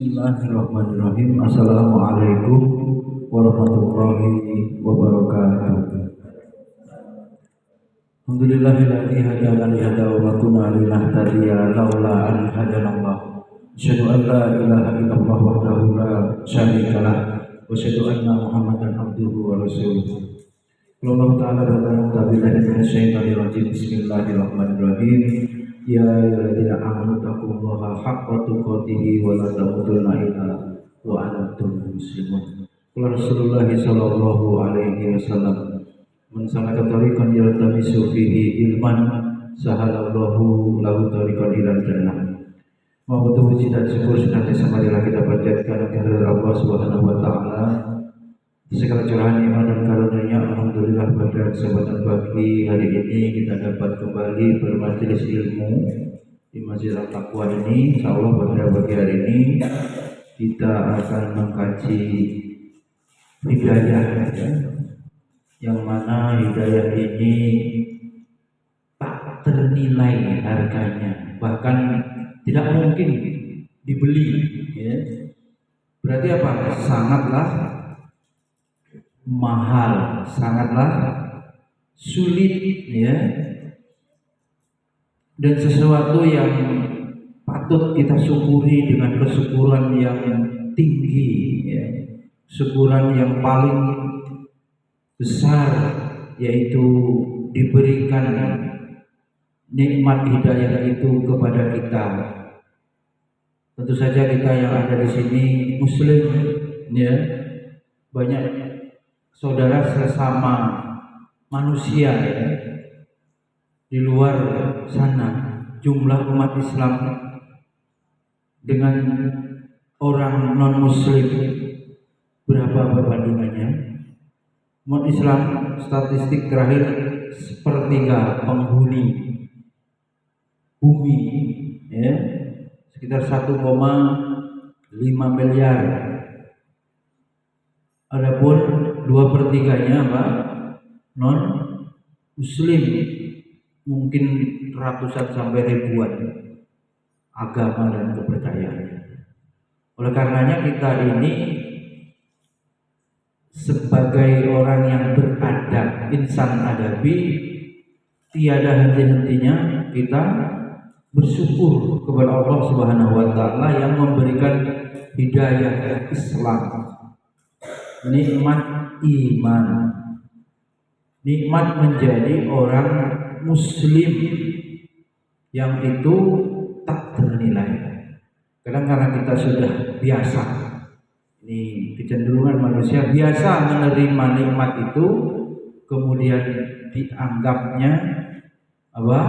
Bismillahirrahmanirrahim. Assalamualaikum warahmatullahi wabarakatuh. Alhamdulillahilladzi hadana li hada wa ma kunna linahtadiya laula an hadanallah. Asyhadu an la ilaha illallah wahdahu la syarika lah wa asyhadu anna Muhammadan abduhu wa rasuluh. Allah Ta'ala berkata billahi minasyaitonir rajim. Bismillahirrahmanirrahim. Ya ayyuhalladzina amanu taqullaha haqqa tuqatih wa la tamutunna illa wa antum muslimun. Qala Rasulullah sallallahu alaihi wasallam, man salaka tariqan yaltamisu fihi ilman sahalallahu lahu tariqan ilal jannah. Mohon puji dan syukur senantiasa marilah kita panjatkan kehadirat Allah Subhanahu wa taala. Segala curahan iman dan karunia, alhamdulillah pada kesempatan pagi hari ini kita dapat kembali bermajelis ilmu di Masjid Al-Taqwa ini. Insyaallah pada pagi hari ini kita akan mengkaji hidayah, ya, yang mana hidayah ini tak ternilai harganya, bahkan tidak mungkin dibeli, ya. Berarti apa? Sangatlah mahal, sangatlah sulit, ya, dan sesuatu yang patut kita syukuri dengan kesyukuran yang tinggi, ya. Syukuran yang paling besar yaitu diberikan nikmat hidayah itu kepada kita. Tentu saja kita yang ada di sini muslim, ya, banyak saudara sesama manusia, ya, di luar sana. Jumlah umat Islam dengan orang non muslim berapa perbandingannya? Umat Islam statistik terakhir sepertiga penghuni bumi, ya, sekitar 1,5 miliar. Adapun 2/3-nya apa? Non muslim, mungkin ratusan sampai ribuan agama dan kepercayaannya. Oleh karenanya kita ini sebagai orang yang beradab, insan adabi, tiada henti-hentinya kita bersyukur kepada Allah Subhanahu wa taala yang memberikan hidayah Islam, nikmat iman, nikmat menjadi orang muslim yang itu tak ternilai. Kadang karena kita sudah biasa, ini kecenderungan manusia biasa menerima nikmat itu, kemudian dianggapnya apa?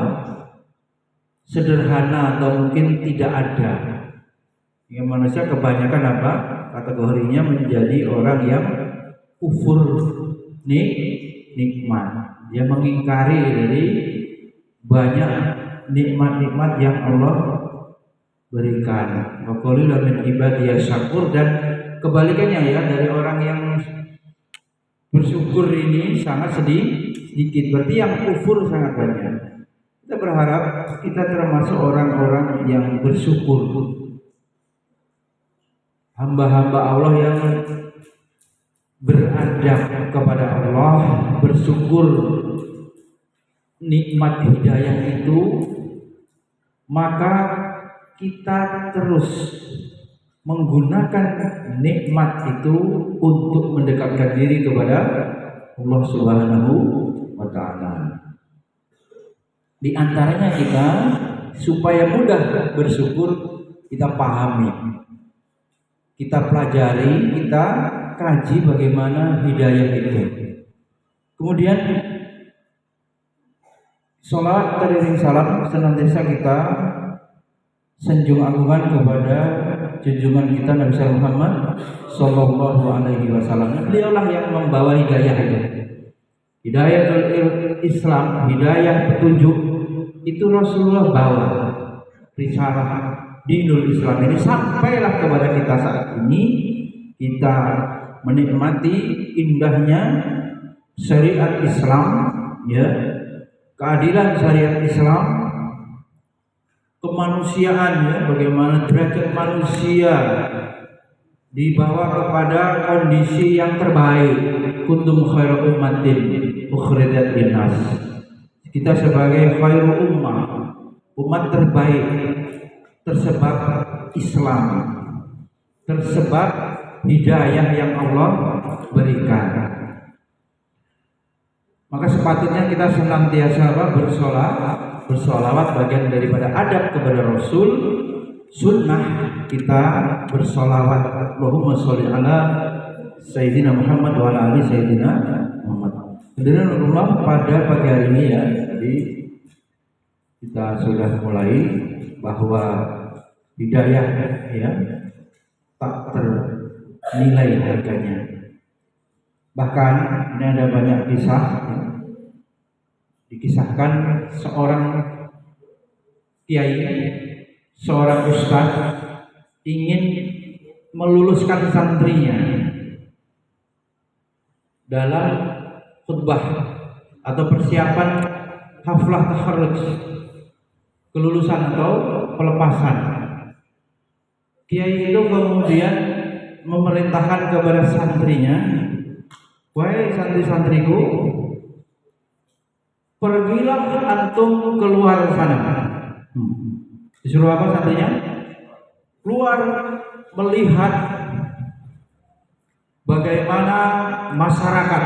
Sederhana atau mungkin tidak ada. Yang manusia kebanyakan apa? Kategorinya menjadi orang yang kufur nikmat. Dia mengingkari dari banyak nikmat-nikmat yang Allah berikan. Wa qalilun min ibadiyas syakur, dan kebalikannya, ya, dari orang yang bersyukur ini sangat sedikit. Berarti yang kufur sangat banyak. Kita berharap kita termasuk orang-orang yang bersyukur, hamba-hamba Allah yang beradab kepada Allah, bersyukur nikmat hidayah itu, maka kita terus menggunakan nikmat itu untuk mendekatkan diri kepada Allah Subhanahu wa taala. Di antaranya kita supaya mudah bersyukur, kita pahami, kita pelajari, kita kaji bagaimana hidayah itu. Kemudian sholawat teriring salam senantiasa kita sanjung agungan kepada junjungan kita Nabi Muhammad sallallahu alaihi wasallam. Beliaulah yang membawa hidayah itu. Hidayatul Islam, hidayah petunjuk itu Rasulullah bawa. Risalah dinul Islam ini sampailah kepada kita saat ini. Kita menikmati indahnya syariat Islam, ya, keadilan syariat Islam, kemanusiaan ya, bagaimana derajat manusia dibawa kepada kondisi yang terbaik. Kuntum khairu ummatin ukhrijat linnas. Kita sebagai khairu ummah, umat terbaik, tersebar Islam, tersebar hidayah yang Allah berikan. Maka sepatutnya kita senantiasa bersolawat bagian daripada adab kepada Rasul. Sunnah kita bersolawat. Allahumma sholli ala Sayyidina Muhammad wa ala ali Sayyidina Muhammad. Hadirin Allah, pada pagi hari ini ya, jadi kita sudah mulai bahwa hidayah ya tak ternilai harganya. Bahkan ini ada banyak kisah ya. Dikisahkan seorang kiai, seorang ustaz ingin meluluskan santrinya dalam khutbah atau persiapan haflah takharruj, kelulusan atau pelepasan. Kiai itu kemudian memerintahkan kepada santrinya, "Wahai santri-santriku, pergilah antum keluar sana." Disuruh apa santrinya? Keluar melihat bagaimana masyarakat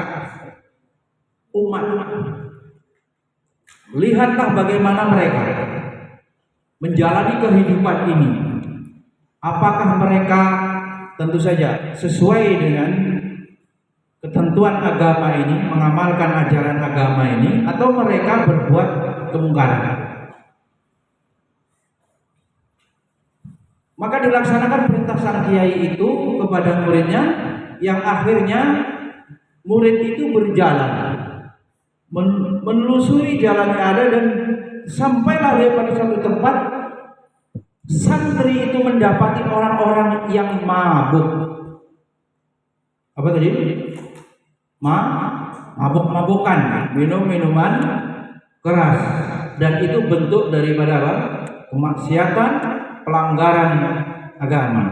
umat. Lihatlah bagaimana mereka menjalani kehidupan ini. Apakah mereka tentu saja sesuai dengan ketentuan agama ini, mengamalkan ajaran agama ini, atau mereka berbuat kemungkaran. Maka dilaksanakan perintah sang kiai itu kepada muridnya, yang akhirnya murid itu berjalan menelusuri jalan yang ada, dan sampailah dia pada satu tempat. Santri itu mendapati orang-orang yang mabuk. Apa tadi? Mabuk-mabukan, minum minuman keras, dan itu bentuk daripada apa? Kemaksiatan, pelanggaran agama.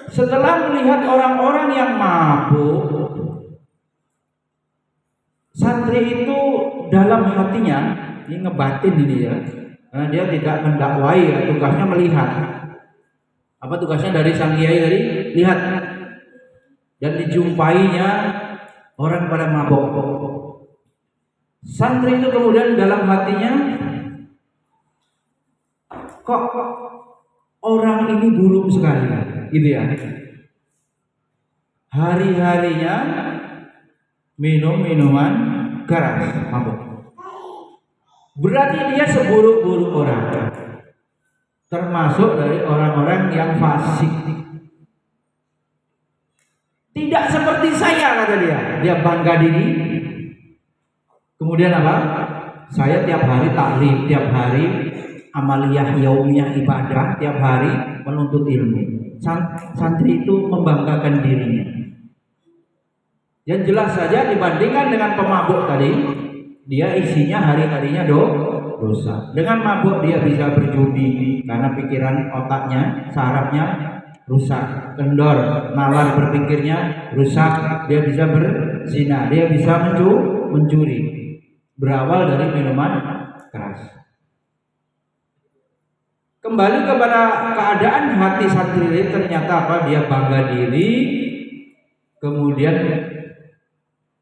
Setelah melihat orang-orang yang mabuk, santri itu dalam hatinya, ini ngebatin ini ya, karena dia tidak mendakwai, tugasnya melihat. Apa tugasnya dari sang kiai tadi? Lihat. Dan dijumpainya orang pada mabuk. Santri itu kemudian dalam hatinya, kok orang ini buruk sekali, gitu ya. Hari-harinya minum minuman keras, mabuk. Berarti dia seburuk-buruk orang, termasuk dari orang-orang yang fasik. Tidak seperti saya, kata dia bangga diri. Kemudian apa? Saya tiap hari taklim, tiap hari amaliyah yaumiyah ibadah, tiap hari menuntut ilmu. Santri itu membanggakan dirinya. Yang jelas saja dibandingkan dengan pemabuk tadi, dia isinya hari-harinya dosa. Dengan mabuk dia bisa berjudi karena pikiran otaknya, sarafnya rusak, kendor, nalar berpikirnya rusak. Dia bisa berzina, dia bisa mencuri. Berawal dari minuman keras. Kembali kepada keadaan hati santri ini, ternyata apa? Dia bangga diri, kemudian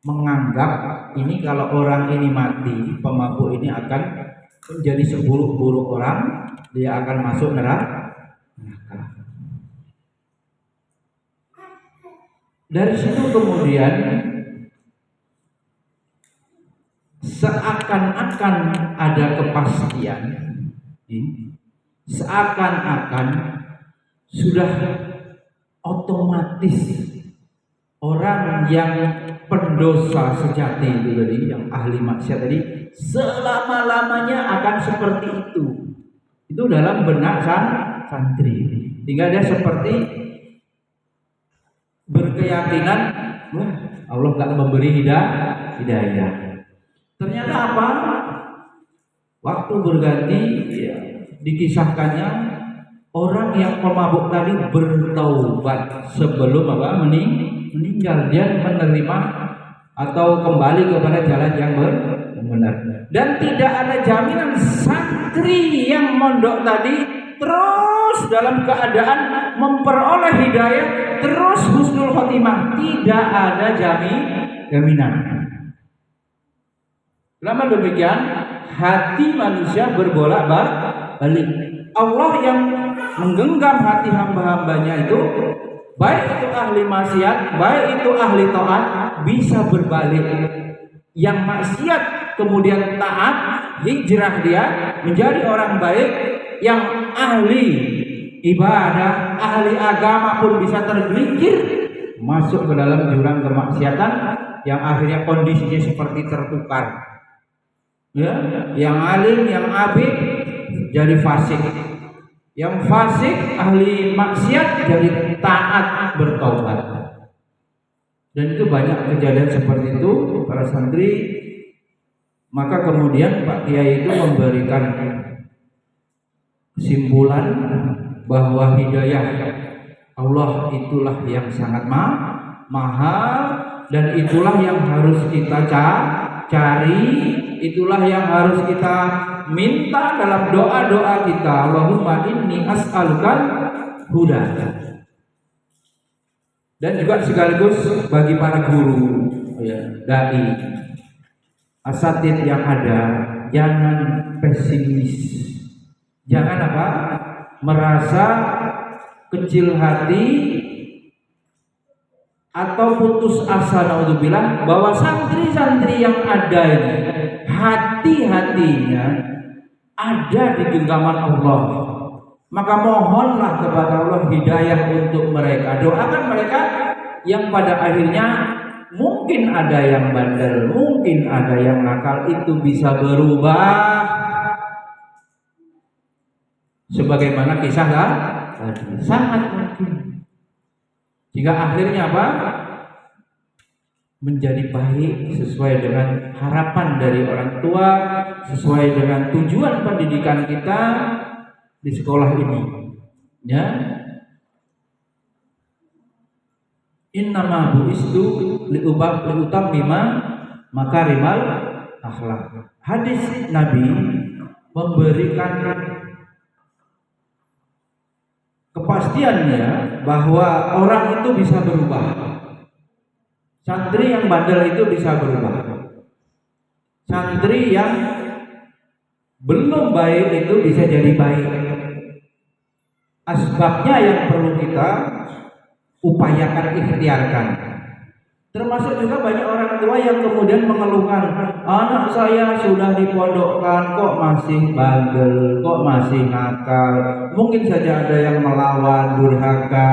menganggap ini kalau orang ini mati, pemabuk ini akan menjadi seburuk-buruk orang, dia akan masuk neraka. Dari situ kemudian seakan-akan ada kepastian, seakan-akan sudah otomatis orang yang pendosa sejati itu tadi, yang ahli maksiat tadi, selama-lamanya akan seperti itu. Itu dalam benak santri, sehingga dia seperti berkeyakinan, wah Allah gak memberi hidayah. Ternyata apa? Waktu berganti, ya, dikisahkannya orang yang pemabuk tadi bertaubat sebelum meninggal. Dia menerima atau kembali kepada jalan yang benar. Dan tidak ada jaminan santri yang mondok tadi terus dalam keadaan memperoleh hidayah, terus husnul khotimah. Tidak ada jaminan. Kenapa demikian? Hati manusia berbolak-balik. Allah yang menggenggam hati hamba-hambanya itu, baik itu ahli maksiat, baik itu ahli taat, bisa berbalik. Yang maksiat kemudian taat, hijrah dia menjadi orang baik. Yang ahli ibadah, ahli agama pun bisa tergelincir masuk ke dalam jurang kemaksiatan yang akhirnya kondisinya seperti tertukar. Ya, yang alim, yang abid jadi fasik. Yang fasik, ahli maksiat jadi taat bertaubat. Dan itu banyak kejadian seperti itu para santri. Maka kemudian Pak Kiai itu memberikan kesimpulan bahwa hidayah Allah itulah yang sangat mahal, dan itulah yang harus kita cari, itulah yang harus kita minta dalam doa-doa kita. Allahumma inni as'alukan huda. Dan juga sekaligus bagi para guru, ya, dai, asatid yang ada, jangan pesimis. Jangan merasa kecil hati atau putus asa, naudzubillah, bahwa santri-santri yang ada ini hati-hatinya ada di genggaman Allah. Maka mohonlah kepada Allah hidayah untuk mereka. Doakan mereka yang pada akhirnya mungkin ada yang bandel, mungkin ada yang nakal, itu bisa berubah. Sebagaimana kisah tadi, sangat mungkin. Jika akhirnya menjadi baik sesuai dengan harapan dari orang tua, sesuai dengan tujuan pendidikan kita di sekolah ini. Ya. Innama bu'istu liutammima makarimal akhlak. Hadis Nabi memberikan kepastiannya bahwa orang itu bisa berubah. Santri yang bandel itu bisa berubah. Santri yang belum baik itu bisa jadi baik. Asbabnya yang perlu kita upayakan, ikhtiarkan. Termasuk juga banyak orang tua yang kemudian mengeluhkan, anak saya sudah dipondokkan kok masih bandel, kok masih nakal. Mungkin saja ada yang melawan, durhaka,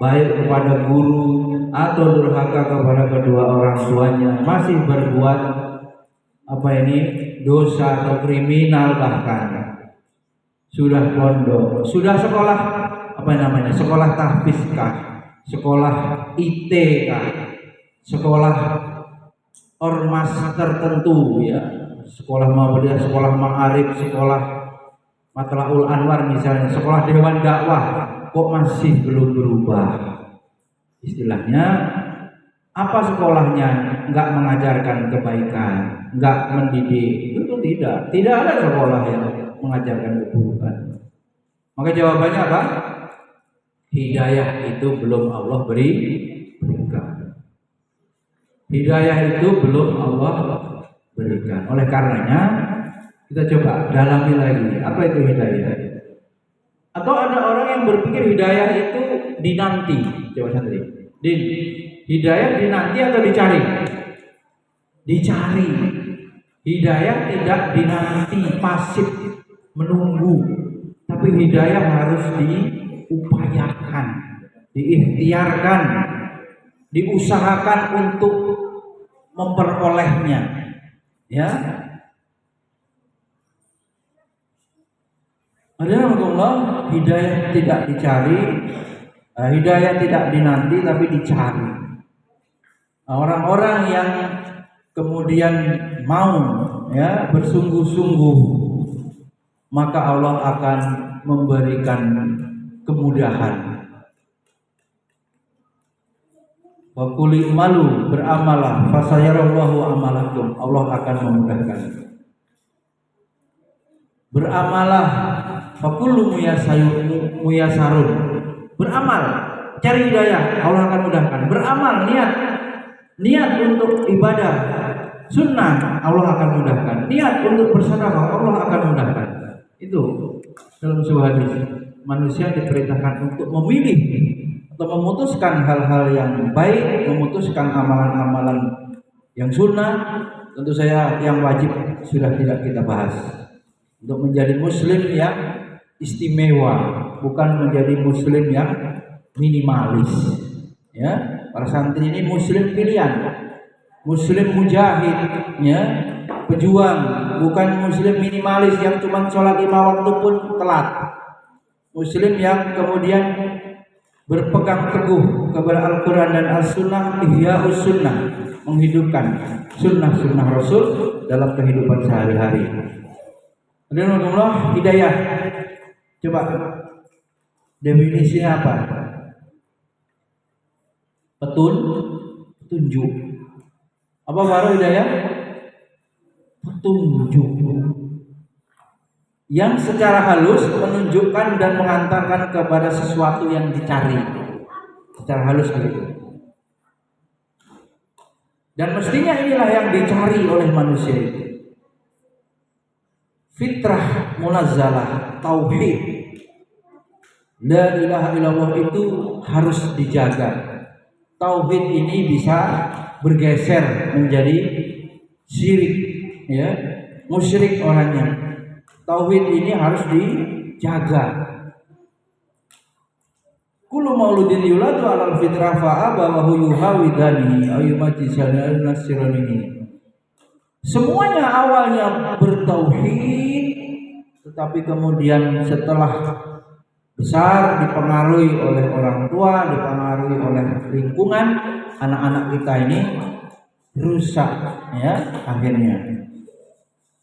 baik kepada guru atau durhaka kepada kedua orang tuanya, masih berbuat dosa atau kriminal, bahkan sudah pondok, sudah sekolah sekolah tahfiz kah, sekolah IT kah, sekolah ormas tertentu, ya, sekolah Muhammadiyah, sekolah Ma'arif, sekolah Matla'ul Anwar misalnya, sekolah Dewan Dakwah, kok masih belum berubah. Istilahnya apa sekolahnya enggak mengajarkan kebaikan, enggak mendidik, itu tidak ada sekolah yang mengajarkan keburukan. Maka jawabannya apa? Hidayah itu belum Allah berikan. Hidayah itu belum Allah berikan. Oleh karenanya kita coba dalami lagi, apa itu hidayah? Atau ada orang yang berpikir hidayah itu dinanti. Coba santri, hidayah dinanti atau dicari? Dicari. Hidayah tidak dinanti, pasif menunggu, tapi hidayah harus diupayakan, diikhtiarkan, diusahakan untuk memperolehnya, ya. Alhamdulillah, hidayah tidak dicari, hidayah tidak dinanti, tapi dicari. Orang-orang yang kemudian mau, ya, bersungguh-sungguh maka Allah akan memberikan kemudahan. Wa qul i'malu, beramalah, fasayarallahu amalakum, Allah akan memudahkan. Beramalah, fakullu muyasarun, beramal, cari hidayah, Allah akan mudahkan. Beramal, niat untuk ibadah sunnah, Allah akan mudahkan. Niat untuk bersedekah, Allah akan mudahkan. Itu dalam sebuah hadis, manusia diperintahkan untuk memilih atau memutuskan hal-hal yang baik, memutuskan amalan-amalan yang sunnah. Tentu saya yang wajib sudah tidak kita bahas. Untuk menjadi muslim yang istimewa, bukan menjadi muslim yang minimalis. Ya, para santri ini muslim pilihan, muslim mujahid, ya, pejuang, bukan muslim minimalis yang cuma sholat 5 waktu pun telat. Muslim yang kemudian berpegang teguh kepada Al-Quran dan As-Sunnah, ihya'us sunnah, menghidupkan sunnah-sunnah Rasul dalam kehidupan sehari-hari. Alhamdulillah, hidayah. Coba definisinya apa? Petunjuk. Apa baru hidayah? Petunjuk. Yang secara halus menunjukkan dan mengantarkan kepada sesuatu yang dicari. Secara halus begitu. Dan mestinya inilah yang dicari oleh manusia itu. Fitrah munazzalah, tauhid, la ilaha illallah itu harus dijaga. Tauhid ini bisa bergeser menjadi syirik, ya, musyrik orangnya. Tauhid ini harus dijaga. Kullu mauludin yuladu alal fitrah fa'abawahu yuhawidanihi ayyumajisana nasiranihi. Semuanya awalnya bertauhid, tetapi kemudian setelah besar dipengaruhi oleh orang tua, dipengaruhi oleh lingkungan, anak-anak kita ini rusak, ya, akhirnya.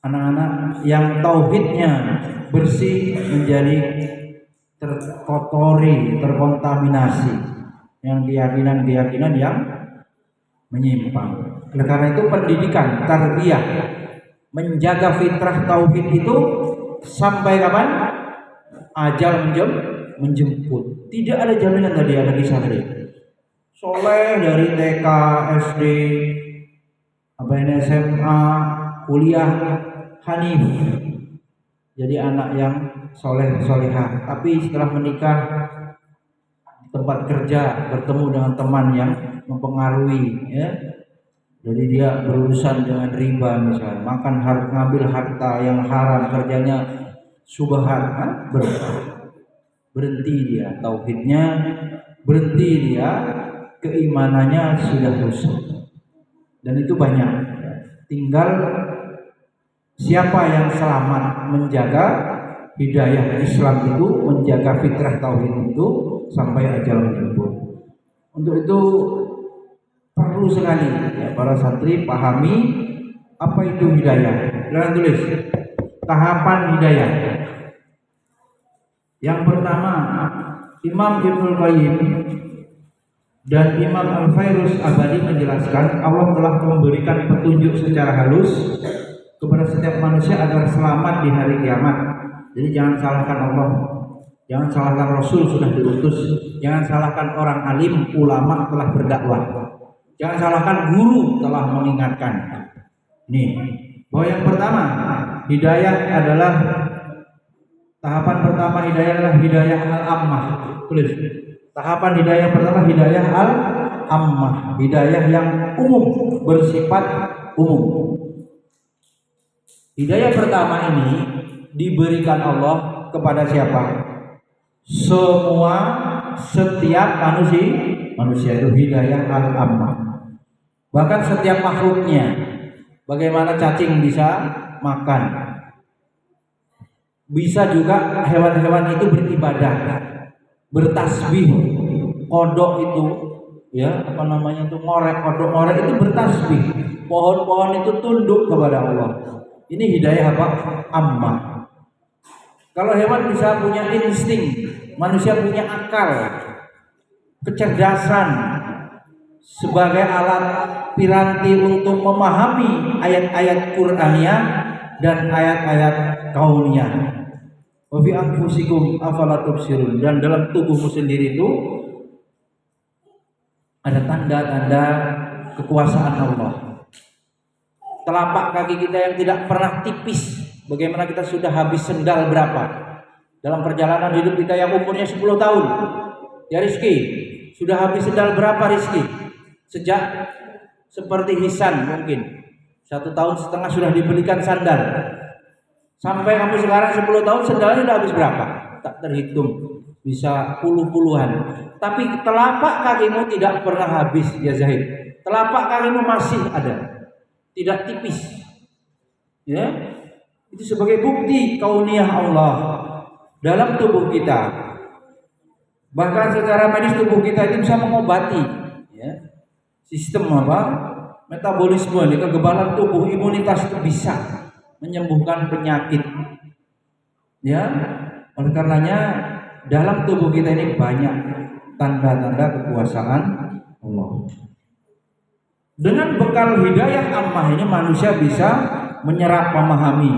Anak-anak yang tauhidnya bersih menjadi terkotori, terkontaminasi yang keyakinan-keyakinan yang menyimpang. Oleh karena itu pendidikan, tarbiyah, menjaga fitrah tauhid itu sampai kapan? Ajal menjemput. Tidak ada jaminan tadi ada kisah tadi. Soleh dari TK, SD, SMA, kuliah, hanif. Jadi anak yang solehah. Tapi setelah menikah, tempat kerja bertemu dengan teman yang mempengaruhi, ya. Jadi dia berurusan dengan riba misalnya, ngambil harta yang haram, kerjanya subhat, berhenti dia tauhidnya, berhenti dia keimanannya sudah rusak. Dan itu banyak. Tinggal siapa yang selamat menjaga hidayah Islam itu, menjaga fitrah tauhid itu sampai ajal menjemput. Untuk itu perlu sekali, ya, para santri pahami apa itu hidayah. Jangan tulis tahapan hidayah. Yang pertama, Imam Ibnul Qayyim dan Imam Al-Fairuz Abadi menjelaskan Allah telah memberikan petunjuk secara halus kepada setiap manusia agar selamat di hari kiamat. Jadi jangan salahkan Allah, jangan salahkan Rasul sudah diutus, jangan salahkan orang alim, ulama telah berdakwah, jangan salahkan guru telah mengingatkan. Nih, bahwa yang pertama hidayah adalah tahapan pertama, hidayah adalah hidayah al-ammah. Tulis. Tahapan hidayah pertama hidayah al-ammah, hidayah yang umum, bersifat umum. Hidayah pertama ini diberikan Allah kepada siapa? Setiap manusia itu hidayah al-ammah. Bahkan setiap makhluknya. Bagaimana cacing bisa makan? Bisa juga hewan-hewan itu beribadah, bertasbih. Kodok itu, ya, ngorek, kodok ngorek itu bertasbih. Pohon-pohon itu tunduk kepada Allah. Ini hidayah apa? Ammah. Kalau hewan bisa punya insting, manusia punya akal, kecerdasan sebagai alat piranti untuk memahami ayat-ayat Qur'aniyah dan ayat-ayat kauniyah. Wa fi anfusikum afala tubsirun, dan dalam tubuhmu sendiri itu ada tanda-tanda kekuasaan Allah. Telapak kaki kita yang tidak pernah tipis, bagaimana kita sudah habis sendal berapa dalam perjalanan hidup kita yang umurnya 10 tahun. Ya Rizki, sudah habis sendal berapa Rizki? Sejak seperti Hisan mungkin 1,5 tahun sudah dibelikan sandal, sampai kamu sekarang 10 tahun sendalnya sudah habis berapa? Tak terhitung, bisa puluh-puluhan. Tapi telapak kakimu tidak pernah habis ya Zahid. Telapak kakimu masih ada, tidak tipis. Ya, itu sebagai bukti kauniyah Allah dalam tubuh kita. Bahkan secara medis tubuh kita itu bisa mengobati, ya. Sistem metabolisme, kekebalan tubuh, imunitas itu bisa menyembuhkan penyakit. Ya, oleh karenanya dalam tubuh kita ini banyak tanda-tanda kekuasaan Allah. Dengan bekal hidayah ammah ini manusia bisa menyerap, memahami,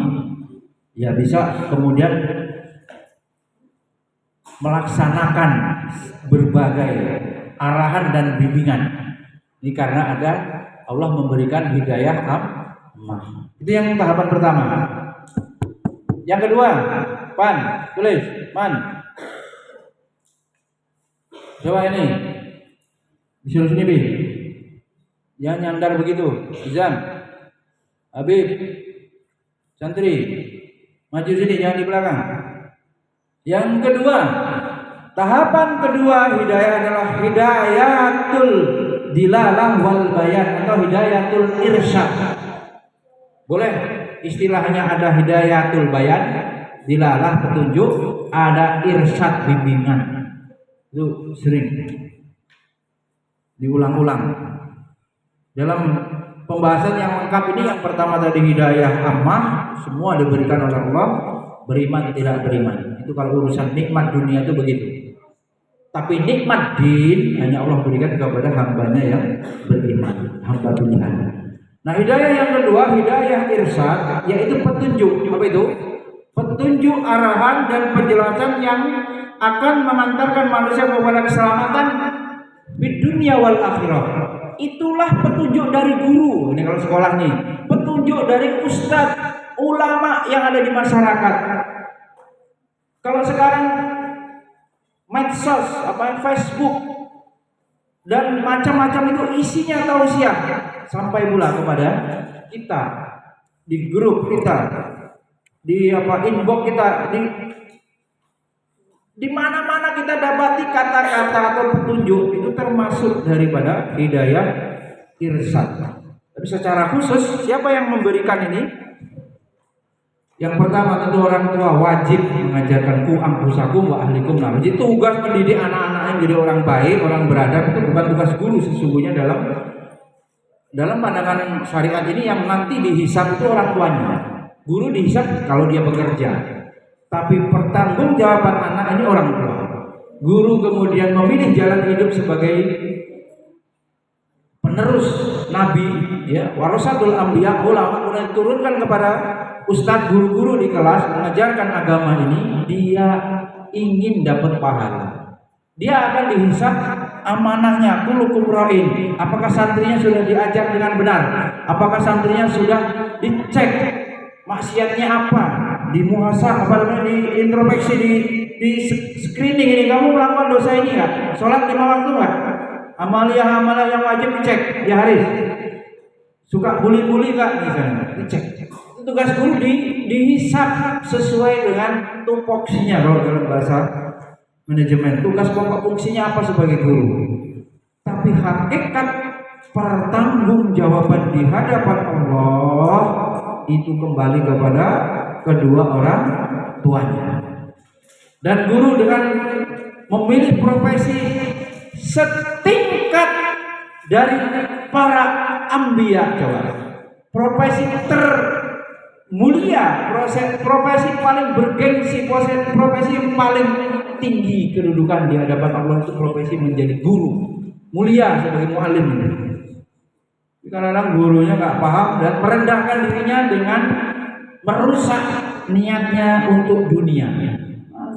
ya bisa kemudian melaksanakan berbagai arahan dan bimbingan. Ini karena ada Allah memberikan hidayah ammah. Itu yang tahapan pertama. Yang kedua, Pan, tulis, Man. Coba ini, disuruh sini Bi. Jangan nyandar begitu, Izan, Habib, santri, maju sini, jangan di belakang. Yang kedua, tahapan kedua hidayah adalah hidayatul dilalah wal bayan atau hidayatul irsyad. Boleh istilahnya ada hidayatul bayan, dilalah petunjuk, ada irsyad bimbingan. Itu sering diulang-ulang. Dalam pembahasan yang lengkap ini, yang pertama tadi hidayah ammah, semua diberikan oleh Allah, beriman tidak beriman. Itu kalau urusan nikmat dunia itu begitu. Tapi nikmat din hanya Allah berikan kepada hambanya yang beriman, hamba pilihan. Nah, hidayah yang kedua, hidayah irsyad, yaitu petunjuk. Apa itu? Petunjuk, arahan dan penjelasan yang akan mengantarkan manusia kepada keselamatan di dunia wal akhirah. Itulah petunjuk dari guru. Ini kalau sekolah nih, petunjuk dari ustadz, ulama yang ada di masyarakat. Kalau sekarang medsos, Facebook dan macam-macam itu isinya tausiah sampai pula kepada kita di grup kita, di inbox kita, di mana-mana kita dapati kata-kata atau petunjuk. Itu termasuk daripada hidayah irsyad. Tapi secara khusus siapa yang memberikan ini? Yang pertama tentu orang tua wajib mengajarkan ku ampusakum wa ahlikum nar. Jadi tugas mendidik anak-anak menjadi orang baik, orang beradab itu bukan tugas guru sesungguhnya. Dalam pandangan syariat ini yang nanti dihisab itu orang tuanya. Guru dihisab kalau dia bekerja. Tapi pertanggungjawaban anak ini orang tua. Guru kemudian memilih jalan hidup sebagai penerus nabi, ya, warasatul anbiya, ulama kemudian turunkan kepada ustadz, guru-guru di kelas mengajarkan agama ini. Dia ingin dapat pahala. Dia akan dihisab amanahnya, kulukum ra'in. Apakah santrinya sudah diajar dengan benar? Apakah santrinya sudah dicek maksiatnya apa? Dimuhasab, diintrospeksi, di screening ini, kamu melakukan dosa ini nggak? Sholat 5 waktu nggak? Amalia yang wajib dicek ya Haris. Suka bully nggak misalnya, dicek. Tugas guru dihisab sesuai dengan tupoksinya kalau dalam bahasa manajemen. Tugas pokok fungsinya apa sebagai guru? Tapi hakikat pertanggungjawaban di hadapan Allah itu kembali kepada kedua orang tuanya. Dan guru dengan memilih profesi setingkat dari para anbiya, coba profesi mulia, profesi paling bergengsi, profesi yang paling tinggi kedudukan di hadapan Allah itu profesi menjadi guru, mulia sebagai muallim. Kadang-kadang gurunya nggak paham dan merendahkan dirinya dengan merusak niatnya untuk dunia.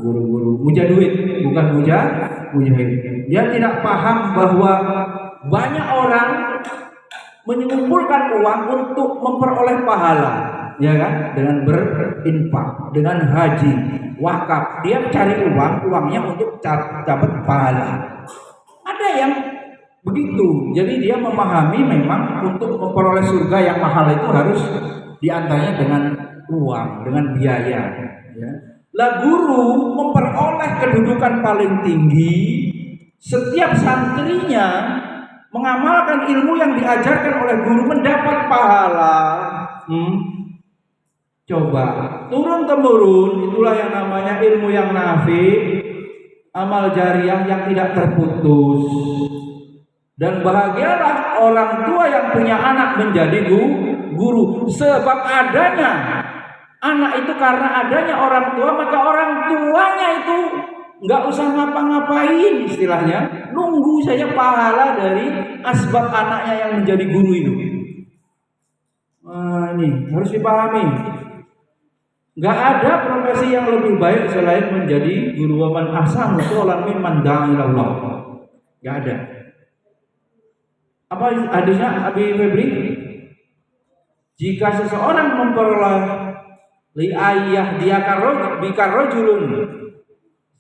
Guru-guru muja duit, bukan mujahid. Dia tidak paham bahwa banyak orang mengumpulkan uang untuk memperoleh pahala, ya kan? Dengan berinfak, dengan haji, wakaf. Dia cari uangnya untuk dapat pahala. Ada yang begitu. Jadi dia memahami memang untuk memperoleh surga yang mahal itu harus diantaranya dengan uang, dengan biaya, ya. Lah guru memperoleh kedudukan paling tinggi, setiap santrinya mengamalkan ilmu yang diajarkan oleh guru mendapat pahala. Coba turun temurun, itulah yang namanya ilmu yang nafi, amal jariah yang tidak terputus. Dan bahagialah orang tua yang punya anak menjadi guru, sebab adanya anak itu karena adanya orang tua, maka orang tuanya itu nggak usah ngapa-ngapain, istilahnya nunggu saja pahala dari asbab anaknya yang menjadi guru itu. Ini harus dipahami. Nggak ada profesi yang lebih baik selain menjadi guru. Waman ahsanu qawlan mimman da'a ila Allah. Nggak ada. Apa hadisnya Abi Febri? Jika seseorang memperoleh li ayah dia bikarrojulun,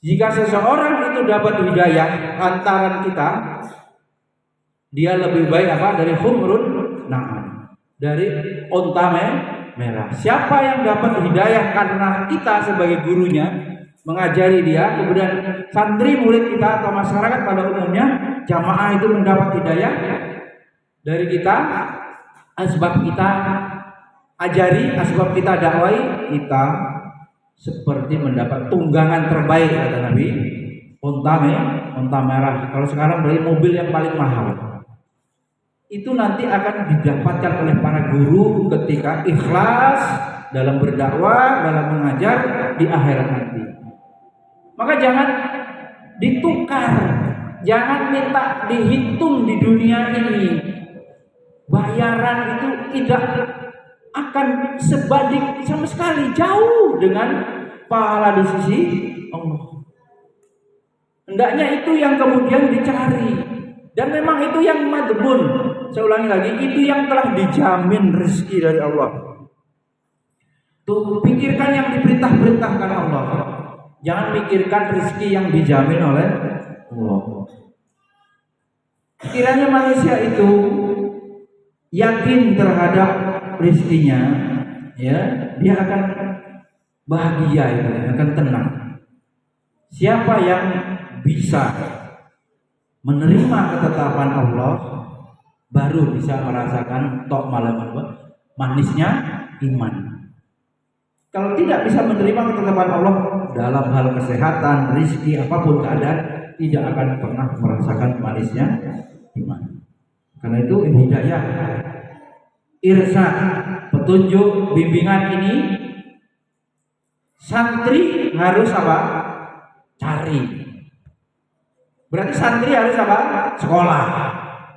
jika seseorang itu dapat hidayah antaran kita, dia lebih baik apa dari humrun na'am, dari onta merah. Siapa yang dapat hidayah karena kita sebagai gurunya mengajari dia, kemudian santri murid kita atau masyarakat pada umumnya, jamaah itu mendapat hidayah dari kita, asbab kita ajari, asbab kita dakwai, kita seperti mendapat tunggangan terbaik, kata Nabi, onta merah. Kalau sekarang beli mobil yang paling mahal, itu nanti akan didapatkan oleh para guru ketika ikhlas dalam berdakwah, dalam mengajar di akhirat nanti. Maka jangan ditukar, jangan minta dihitung di dunia ini. Bayaran itu tidak akan sebanding sama sekali, jauh dengan pahala di sisi Allah. Hendaknya itu yang kemudian dicari, dan memang itu yang madmun. Saya ulangi lagi, itu yang telah dijamin rezeki dari Allah. Tuh, pikirkan yang diperintahkan Allah. Jangan pikirkan rezeki yang dijamin oleh Allah. Kiranya manusia itu yakin terhadap rezekinya, ya, dia akan bahagia, itu akan tenang. Siapa yang bisa menerima ketetapan Allah baru bisa merasakan tok malam manisnya iman. Kalau tidak bisa menerima ketetapan Allah dalam hal kesehatan, rezeki, apapun keadaan, tidak akan pernah merasakan manisnya iman. Karena itu hidayah, irsyad, petunjuk, bimbingan ini santri harus apa? Cari. Berarti santri harus apa? Sekolah.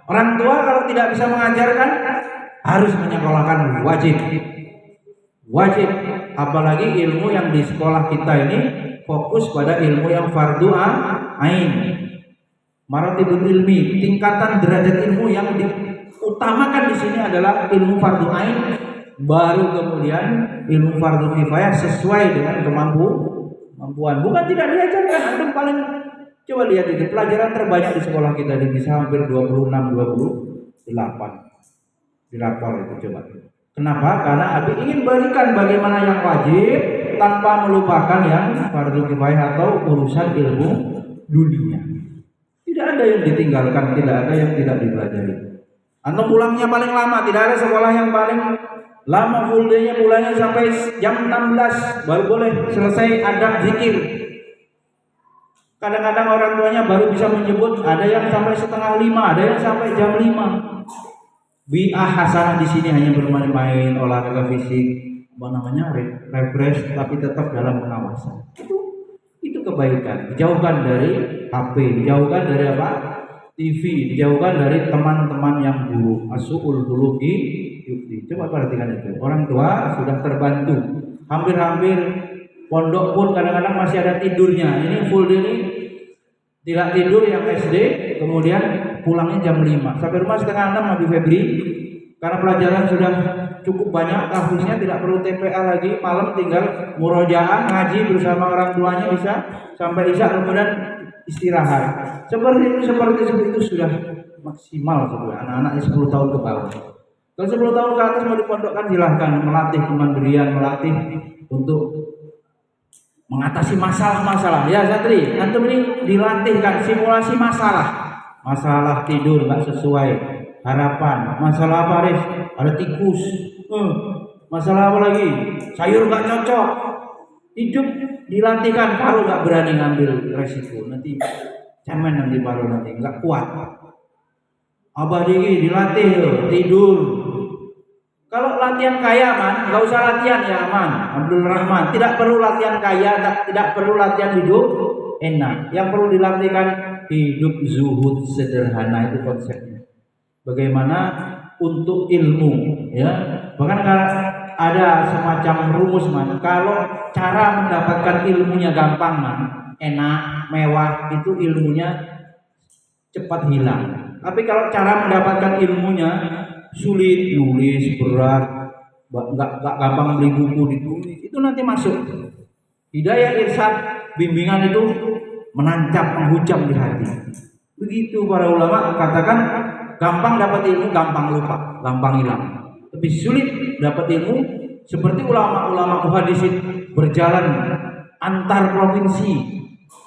Orang tua kalau tidak bisa mengajarkan harus menyekolahkan, wajib. Wajib. Apalagi ilmu yang di sekolah kita ini fokus pada ilmu yang fardhu ain. Maratibul ilmi, tingkatan derajat ilmu yang diutamakan di sini adalah ilmu fardhu ain, baru kemudian ilmu fardhu kifayah sesuai dengan kemampuan. Bukan tidak diajarkan. Antum paling coba lihat itu pelajaran terbanyak di sekolah kita ini bisa hampir 26-28 di rapor itu, coba. Kenapa? Karena Abi ingin berikan bagaimana yang wajib tanpa melupakan yang fardhu kifayah atau urusan ilmu dunia. Tidak ada yang ditinggalkan, tidak ada yang tidak dipelajari. Antum pulangnya paling lama, tidak ada sekolah yang paling lama full day-nya, pulangnya sampai jam 16 baru boleh selesai adab zikir. Kadang-kadang orang tuanya baru bisa menyebut, ada yang sampai setengah 5, ada yang sampai jam 5. Bi'ah hasanah di sini hanya bermain-main, olahraga fisik, refresh tapi tetap dalam pengawasan. Itu kebaikan. Dijauhkan dari HP, dijauhkan dari apa? TV, dijauhkan dari teman-teman yang buruk. As-su'ul khuluqi yukti. Coba perhatikan itu. Orang tua sudah terbantu. Hampir-hampir pondok pun kadang-kadang masih ada tidurnya. Ini full day ini tidak tidur yang SD, kemudian pulangnya jam 5. Sampai rumah setengah 6 Nabi Febri. Karena pelajaran sudah cukup banyak, tahfiznya tidak perlu TPA lagi, malam tinggal murojaah, ngaji bersama orang tuanya bisa sampai isya, kemudian istirahat. Seperti itu sudah maksimal sebenarnya. Anak-anaknya 10 tahun ke bawah. Kalau 10 tahun ke atas mau dipondokkan silahkan, melatih kemandirian, melatih untuk mengatasi masalah-masalah. Ya santri, antum ini dilatihkan simulasi masalah tidur nggak sesuai harapan, masalah apa Riz? Ada tikus, masalah apa lagi? Sayur nggak cocok. Hidup dilatihkan, paru nggak berani ngambil resiko, nanti cemen nanti paru nanti nggak kuat. Abah Diki dilatih tidur. Kalau latihan kaya nggak usah latihan ya Abdul Rahman. Tidak perlu latihan kaya, tidak perlu latihan hidup enak. Yang perlu dilatihkan hidup zuhud sederhana, itu konsepnya. Bagaimana untuk ilmu, ya. Bahkan ada semacam rumus kalau cara mendapatkan ilmunya gampang enak, mewah, itu ilmunya cepat hilang. Tapi kalau cara mendapatkan ilmunya sulit, nulis berat, nggak gampang beli buku ditulis, itu nanti masuk. Hidayah irsyad bimbingan itu menancap, menghujam di hati. Begitu para ulama katakan, gampang dapat ilmu, gampang lupa, gampang hilang. Tapi sulit dapat ilmu, seperti ulama-ulama muhaddisin berjalan antar provinsi,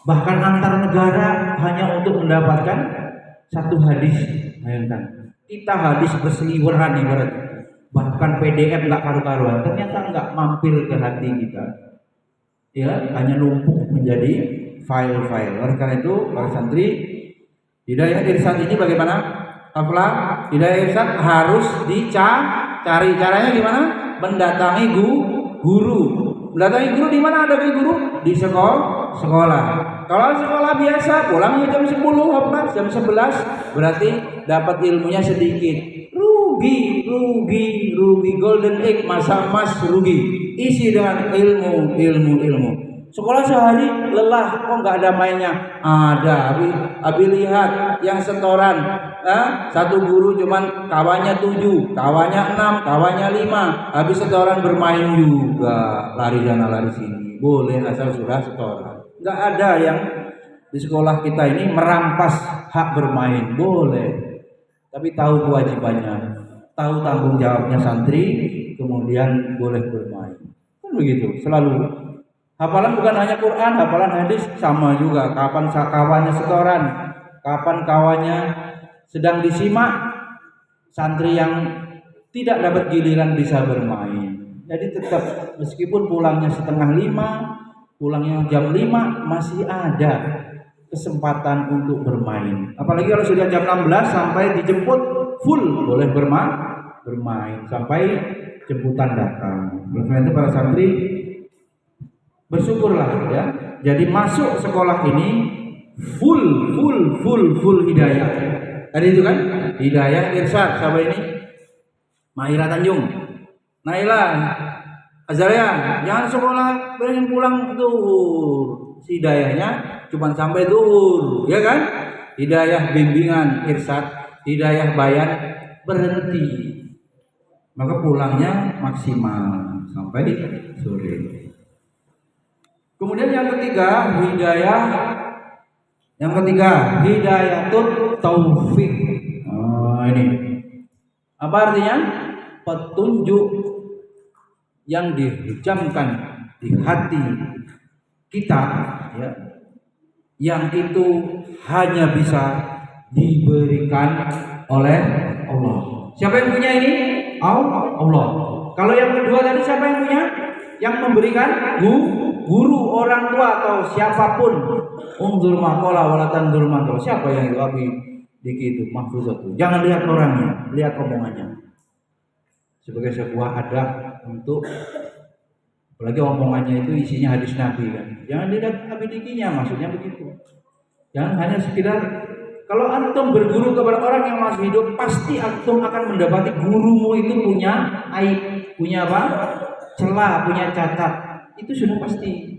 bahkan antar negara hanya untuk mendapatkan satu hadis. Bayangkan, kita hadis berseliweran ibarat, bahkan PDF nggak karu-karuan, ternyata nggak mampir ke hati kita, ya, hanya numpuk menjadi file-file. Oleh karena itu para santri, hidayah irsyad ini bagaimana? Apalah hidayah irsyad harus dicari. Caranya gimana? Mendatangi guru. Mendatangi guru di mana ada guru? Di sekolah. Kalau sekolah biasa pulangnya jam 10, jam 11, berarti dapat ilmunya sedikit. Rugi, golden egg, masa emas rugi. Isi dengan ilmu. Sekolah sehari lelah, kok nggak ada mainnya? Ada. Abi lihat yang setoran, satu guru cuman kawannya 7, kawannya 6, kawannya 5. Habis setoran bermain juga, lari sana lari sini. Boleh asal sudah setoran. Nggak ada yang di sekolah kita ini merampas hak bermain, boleh. Tapi tahu kewajibannya, tahu tanggung jawabnya santri, kemudian boleh bermain. Kan begitu, selalu. Hafalan bukan hanya Quran, hafalan hadis sama juga. Kapan kawannya setoran, kapan kawannya sedang disimak, santri yang tidak dapat giliran bisa bermain. Jadi tetap meskipun pulangnya setengah 5, pulangnya jam 5, masih ada kesempatan untuk bermain. Apalagi kalau sudah jam 16 sampai dijemput full boleh bermain sampai jemputan datang. Oleh karena itu para santri bersyukurlah ya. Jadi masuk sekolah ini full hidayah. Tadi itu kan hidayah irsyad. Siapa ini? Mahira Tanjung, Naila, Azaria. Jangan sekolah pengen pulang zuhur. Hidayahnya cuma sampai zuhur, ya kan? Hidayah bimbingan irsyad, hidayah bayan berhenti. Maka pulangnya maksimal sampai sore. Kemudian yang ketiga, hidayatut taufik. Ini apa artinya? Petunjuk yang dihujamkan di hati kita, ya, yang itu hanya bisa diberikan oleh Allah. Siapa yang punya ini? Allah. Kalau yang kedua tadi siapa yang punya? Yang memberikan guru, orang tua atau siapapun. Unzur maqala wala tanzur maqala. Siapa yang itu? Abi Diki itu mahfuzat itu. Jangan lihat orangnya, lihat omongannya. Sebagai sebuah adab untuk Apalagi omongannya itu isinya hadis Nabi kan. Jangan dilihat abidikinya, maksudnya begitu. Jangan hanya sekedar, kalau antum berguru kepada orang yang masih hidup, pasti antum akan mendapati gurumu itu punya aib, punya apa? Celah, punya cacat. Itu sudah pasti.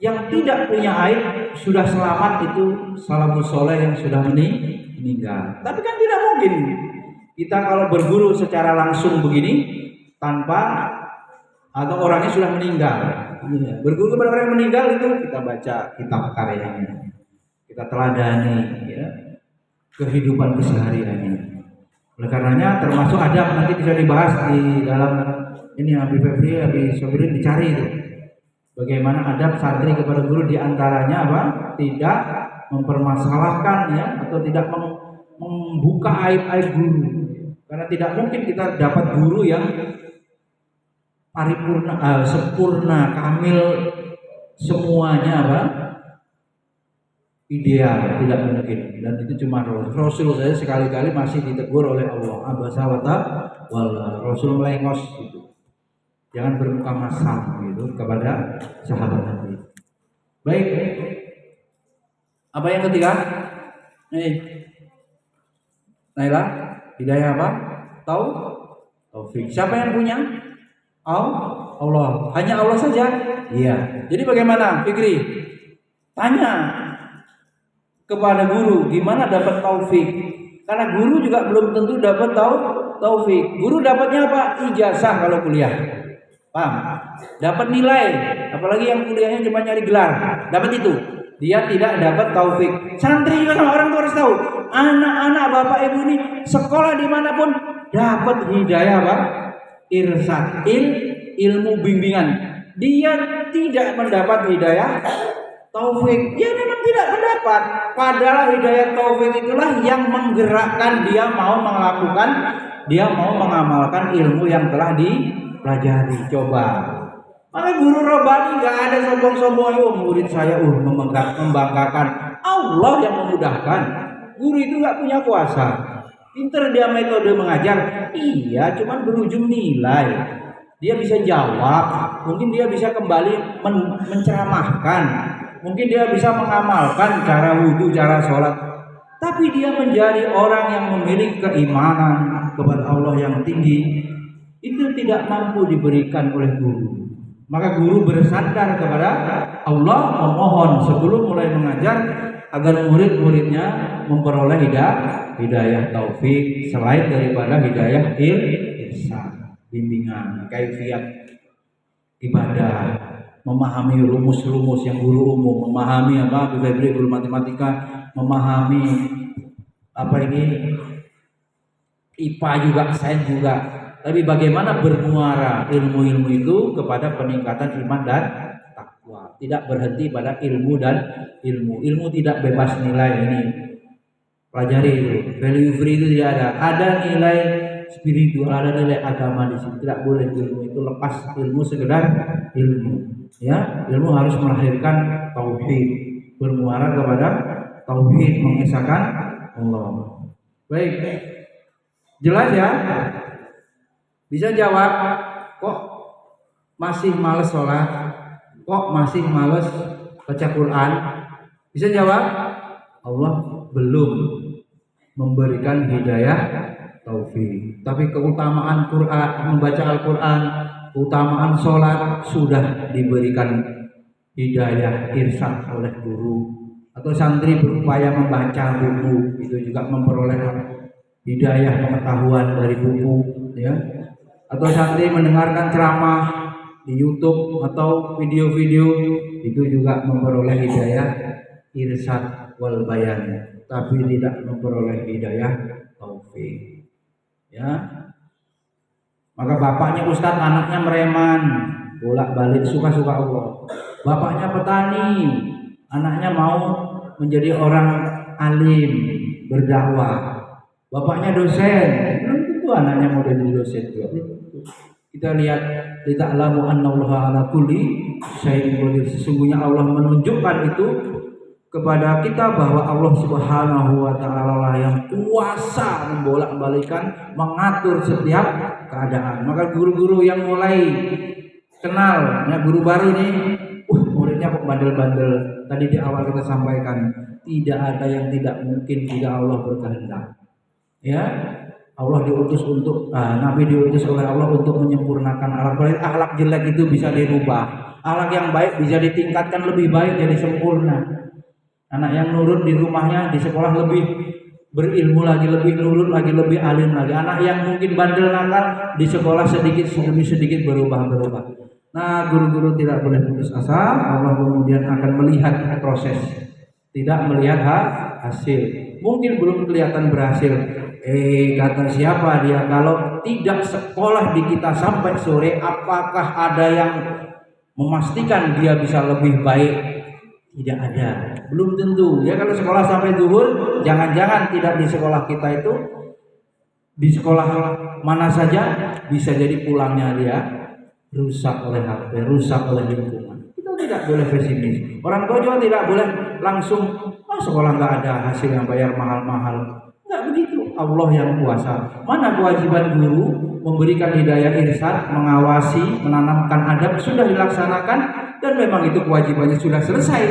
Yang tidak punya aib sudah selamat, itu salafus soleh yang sudah meninggal. Tapi kan tidak mungkin kita kalau berguru secara langsung begini tanpa atau orangnya sudah meninggal. Berguru kepada orang yang meninggal itu kita baca kitab karyanya, kita teladani ya, kehidupan kesehariannya. Oleh karenanya termasuk adab nanti bisa dibahas di dalam ini Habib Febri, Habib Sobirin dicari itu. Bagaimana adab santri kepada guru, diantaranya apa? Tidak mempermasalahkan ya, atau tidak membuka aib-aib guru. Karena tidak mungkin kita dapat guru yang paripurna, sempurna, kamil semuanya apa? Ideal, tidak mungkin. Dan itu cuma Rasul saya sekali-kali masih ditegur oleh Allah. Abasa wa tawalla. Rasul melengos itu. Jangan bermuka masam gitu kepada sahabat Nabi. Baik. Apa yang ketiga? Naila, hidayah apa? Taufik. Siapa yang punya? Allah. Hanya Allah saja? Iya. Jadi bagaimana, Fikri? Tanya kepada guru, gimana dapat taufik? Karena guru juga belum tentu dapat taufik. Guru dapatnya apa? Ijazah kalau kuliah. Paham? Dapat nilai, apalagi yang kuliahnya cuma nyari gelar, dapat itu. Dia tidak dapat taufik. Santri juga sama orang tua harus tahu. Anak-anak bapak ibu ini sekolah dimanapun dapat hidayah apa? Irsyad, ilmu bimbingan. Dia tidak mendapat hidayah taufik. Dia memang tidak mendapat. Padahal hidayah taufik itulah yang menggerakkan dia mau melakukan, dia mau mengamalkan ilmu yang telah dipelajari. Coba. Maka guru Robani nggak ada sombong-sombong, murid saya membanggakan. Allah yang memudahkan. Guru itu nggak punya kuasa. Pinter dia metode mengajar, iya, cuman berujung nilai. Dia bisa jawab, mungkin dia bisa kembali menceramahkan, mungkin dia bisa mengamalkan cara wudhu, cara sholat. Tapi dia menjadi orang yang memiliki keimanan kepada Allah yang tinggi, itu tidak mampu diberikan oleh guru. Maka guru bersandar kepada Allah, memohon sebelum mulai mengajar agar murid-muridnya memperoleh hidayah taufik selain daripada hidayah irsyad, bimbingan, kaifiat ibadah, memahami rumus-rumus yang guru umum, memahami apa Febri guru matematika, memahami apa ini IPA juga, sains juga. Tapi bagaimana bermuara ilmu-ilmu itu kepada peningkatan iman dan takwa. Tidak berhenti pada ilmu dan ilmu. Ilmu tidak bebas nilai ini. Pelajari itu. Value free itu tidak ada. Ada nilai spiritual, ada nilai agama di sini. Tidak boleh ilmu itu lepas ilmu sekedar ilmu. Ya, ilmu harus melahirkan tauhid. Bermuara kepada tauhid, mengesahkan Allah. Baik. Jelas ya? Bisa jawab, kok masih males sholat, kok masih males baca Quran? Bisa jawab, Allah belum memberikan hidayah taufik. Tapi keutamaan Quran, membaca Al-Quran, keutamaan sholat sudah diberikan hidayah irsyad oleh guru. Atau santri berupaya membaca buku, itu juga memperoleh hidayah pengetahuan dari buku, ya. Atau santri mendengarkan ceramah di YouTube atau video-video, itu juga memperoleh hidayah irsyad wal bayan, tapi tidak memperoleh hidayah taufik. Ya. Maka bapaknya ustadz, anaknya mereman, bolak-balik suka-suka Allah. Bapaknya petani, anaknya mau menjadi orang alim, berdakwah. Bapaknya dosen, belum tentu anaknya mau jadi dosen juga. Kita lihat, lita'lamu annallaha ala kulli syai'in qadir. Sesungguhnya Allah menunjukkan itu kepada kita bahwa Allah Subhanahu wa taala lah yang kuasa membolak-balikan, mengatur setiap keadaan. Maka guru-guru yang mulai kenal ya guru baru nih, muridnya kok bandel-bandel. Tadi di awal kita sampaikan, tidak ada yang tidak mungkin jika Allah berkehendak. Ya, Allah diutus untuk Nabi diutus oleh Allah untuk menyempurnakan akhlak jelek itu bisa dirubah. Akhlak yang baik bisa ditingkatkan lebih baik jadi sempurna. Anak yang nurut di rumahnya, di sekolah lebih berilmu lagi, lebih nurut lagi, lebih alim lagi. Anak yang mungkin bandel nakal di sekolah sedikit demi sedikit berubah. Nah, guru-guru tidak boleh putus asa. Allah kemudian akan melihat proses, tidak melihat hasil. Mungkin belum kelihatan berhasil. Kata siapa dia kalau tidak sekolah di kita sampai sore, apakah ada yang memastikan dia bisa lebih baik? Tidak ada, belum tentu. Ya kalau sekolah sampai zuhur, jangan-jangan tidak di sekolah kita itu, di sekolah mana saja bisa jadi pulangnya dia rusak oleh HP, rusak oleh lingkungan. Kita tidak boleh pesimis. Orang tua juga tidak boleh langsung sekolah nggak ada hasil yang bayar mahal-mahal. Nggak begitu. Allah yang kuasa. Mana kewajiban guru memberikan hidayah irsyad, mengawasi, menanamkan adab sudah dilaksanakan dan memang itu kewajibannya sudah selesai.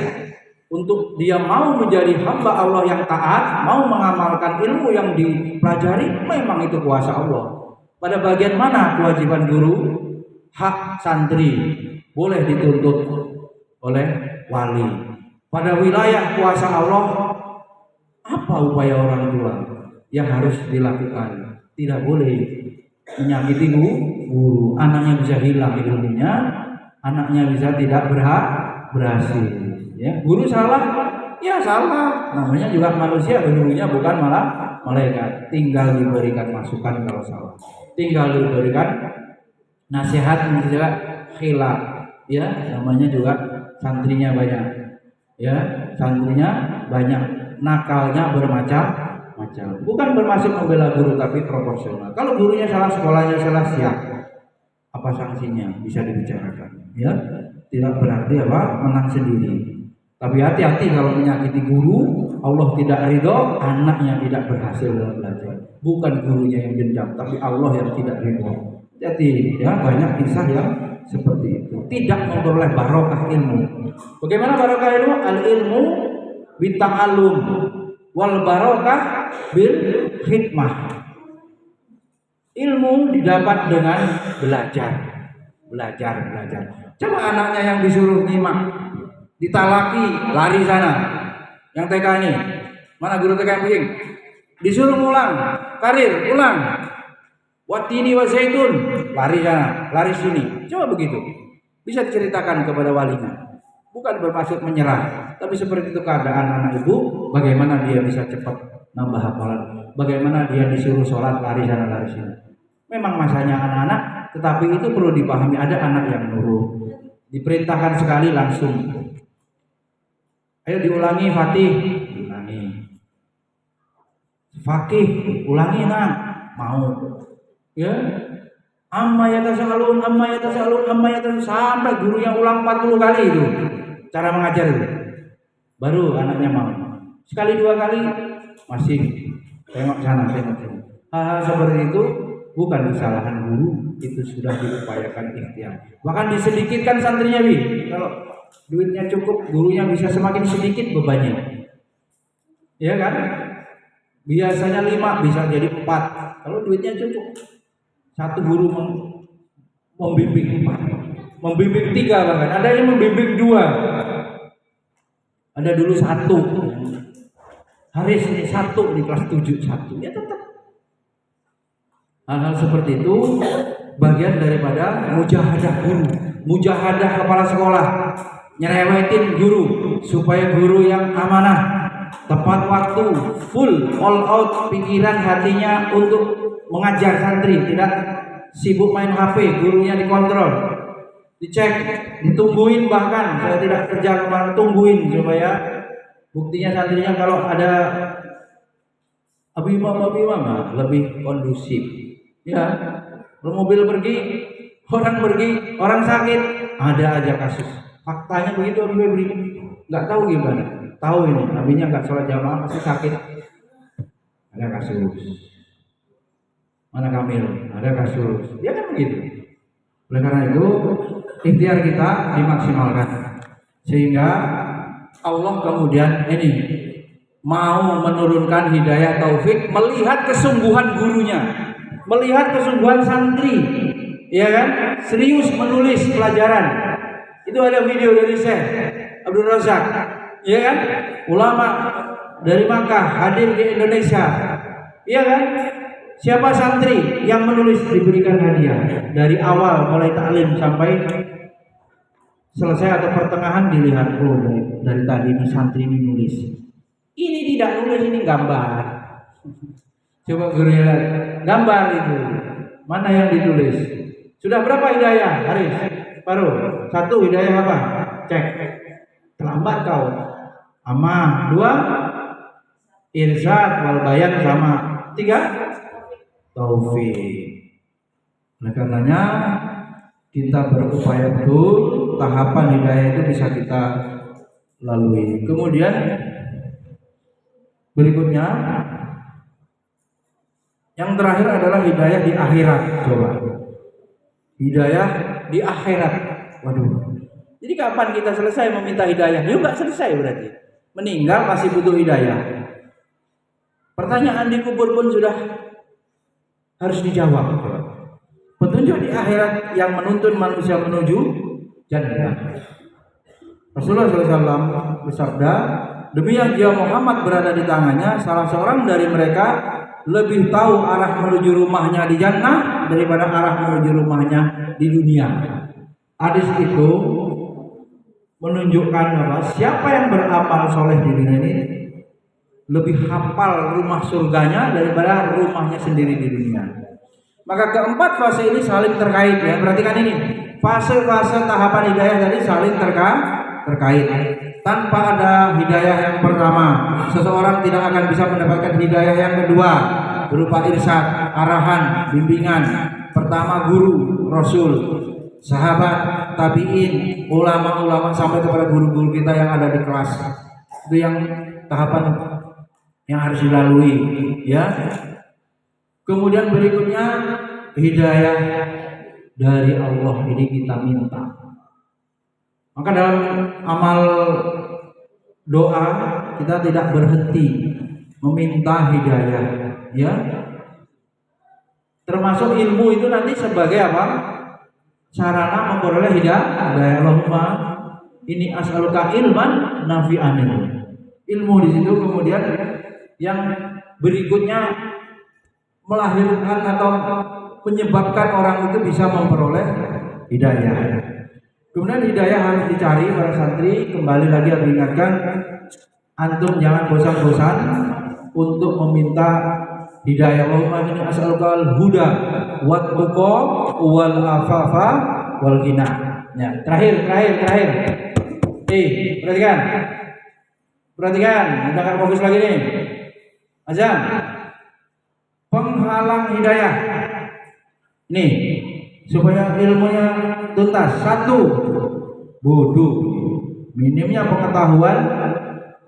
Untuk dia mau menjadi hamba Allah yang taat, mau mengamalkan ilmu yang dipelajari, memang itu kuasa Allah. Pada bagian mana kewajiban guru? Hak santri boleh dituntut oleh wali. Pada wilayah kuasa Allah, apa upaya orang tua yang harus dilakukan? Tidak boleh menyakiti guru. Anaknya bisa hilang ilmunya, anaknya bisa tidak berhasil. Ya, guru salah, ya salah. Namanya juga manusia, gurunya bukan malah malaikat. Tinggal diberikan masukan kalau salah. Tinggal diberikan nasihat juga khilaf. Ya, namanya juga santrinya banyak. Ya, santrinya banyak. Nakalnya bermacam-macam. Bukan bermaksud membela guru tapi proporsional. Kalau gurunya salah, sekolahnya salah, siap. Apa sanksinya bisa dibicarakan. Ya, tidak berarti menang sendiri. Tapi hati-hati kalau menyakiti guru, Allah tidak ridho, anaknya tidak berhasil dalam belajar. Bukan gurunya yang dendam, tapi Allah yang tidak ridho. Jadi ya banyak kisah yang seperti itu. Tidak memperoleh barokah ilmu. Bagaimana barokah ilmu? Al ilmu bita'allum wal barokah bil hikmah. Ilmu didapat dengan belajar. Coba anaknya yang disuruh nyimak, ditalaki, lari sana. Yang TK ini, mana guru TK yang begini? Disuruh ulang, karir, ulang. Watini wa zaitun, lari sana, lari sini. Coba begitu. Bisa diceritakan kepada walinya. Bukan bermaksud menyerah, tapi seperti itu keadaan anak ibu. Bagaimana dia bisa cepat nambah hafalan? Bagaimana dia disuruh sholat, lari sana, lari sini? Memang masanya anak-anak, tetapi itu perlu dipahami. Ada anak yang nurut, diperintahkan sekali langsung. Ayo diulangi Fatih, ulangi. Fakih, ulangi nak, mau. Ya, amma yatasaalun sampai gurunya ulang 40 kali itu cara mengajar itu. Baru anaknya mau. Sekali dua kali masih tengok sana, tengok sini. Hal-hal seperti itu bukan kesalahan guru, itu sudah diupayakan ikhtiar. Bahkan disedikitkan santrinya, kalau duitnya cukup, gurunya bisa semakin sedikit bebannya. Ya kan? Biasanya 5 bisa jadi 4. Kalau duitnya cukup. Satu guru membimbing 4, membimbing 3 bahkan. Ada yang membimbing 2. Ada dulu 1. Haris ini 1 di kelas 7 1. Ya tetap. Hal-hal seperti itu bagian daripada mujahadah guru, mujahadah kepala sekolah. Nyerewetin guru supaya guru yang amanah, tepat waktu, full all out pikiran hatinya untuk mengajar santri, tidak sibuk main HP, gurunya dikontrol, dicek, ditungguin, bahkan saya tidak kerja kemana, tungguin supaya buktinya santrinya kalau ada abimam lebih kondusif. Ya, mobil pergi, orang sakit, ada aja kasus. Faktanya begitu, nggak tahu gimana. Tahu ini, abinya nggak sholat jamaah pasti sakit. Ada kasus. Mana Kamil? Ada kasus. Ya kan begitu. Oleh karena itu ikhtiar kita dimaksimalkan, sehingga Allah kemudian ini mau menurunkan hidayah taufik melihat kesungguhan gurunya, melihat kesungguhan santri, ya kan, serius menulis pelajaran. Itu ada video dari Syekh Abdul Razak, ya kan, ulama dari Makkah hadir di Indonesia, ya kan. Siapa santri yang menulis diberikan hadiah dari awal mulai taklim sampai selesai atau pertengahan dilihat, oh dari tadi ini santri ini nulis. Ini tidak nulis, ini gambar. Coba guru lihat gambar itu. Mana yang ditulis? Sudah berapa hidayah, Haris? Baru 1 hidayah apa? Cek. Terlambat kau. Ama 2 irsad wal bayan sama 3 taufik. Oleh karenanya kita berupaya betul tahapan hidayah itu bisa kita lalui. Kemudian berikutnya yang terakhir adalah hidayah di akhirat. Coba. Hidayah di akhirat. Waduh. Jadi kapan kita selesai meminta hidayah? Yuk nggak selesai berarti. Meninggal masih butuh hidayah. Pertanyaan di kubur pun sudah harus dijawab. Petunjuk di akhirat yang menuntun manusia menuju jannah. Rasulullah SAW bersabda, demi yang jiwa Muhammad berada di tangannya, salah seorang dari mereka lebih tahu arah menuju rumahnya di jannah daripada arah menuju rumahnya di dunia. Hadis itu menunjukkan bahwa siapa yang beramal soleh di dunia ini lebih hafal rumah surganya daripada rumahnya sendiri di dunia. Maka keempat fase ini saling terkait, ya. Perhatikan ini, fase-fase tahapan hidayah tadi saling terkait. Tanpa ada hidayah yang pertama, seseorang tidak akan bisa mendapatkan hidayah yang kedua berupa irsyad, arahan, bimbingan. Pertama guru, rasul, sahabat, tabiin, ulama-ulama sampai kepada guru-guru kita yang ada di kelas. Itu yang tahapan yang harus dilalui, ya. Kemudian berikutnya hidayah dari Allah ini kita minta. Maka dalam amal doa kita tidak berhenti meminta hidayah, ya. Termasuk ilmu itu nanti sebagai apa? Sarana memperoleh hidayah. Allahumma ini as'aluka ilman nafi'an. Ilmu di situ kemudian yang berikutnya melahirkan atau menyebabkan orang itu bisa memperoleh hidayah. Kemudian hidayah harus dicari para santri. Kembali lagi aku ingatkan, antum jangan bosan-bosan untuk meminta hidayah. Allahumma inni as'aluka al-huda wat tuqa wal afafa wal ghina. Ya, terakhir. Perhatikan, kita akan fokus lagi nih. Azam. Penghalang hidayah. Nih, supaya ilmunya tuntas. 1, bodoh. Minimnya pengetahuan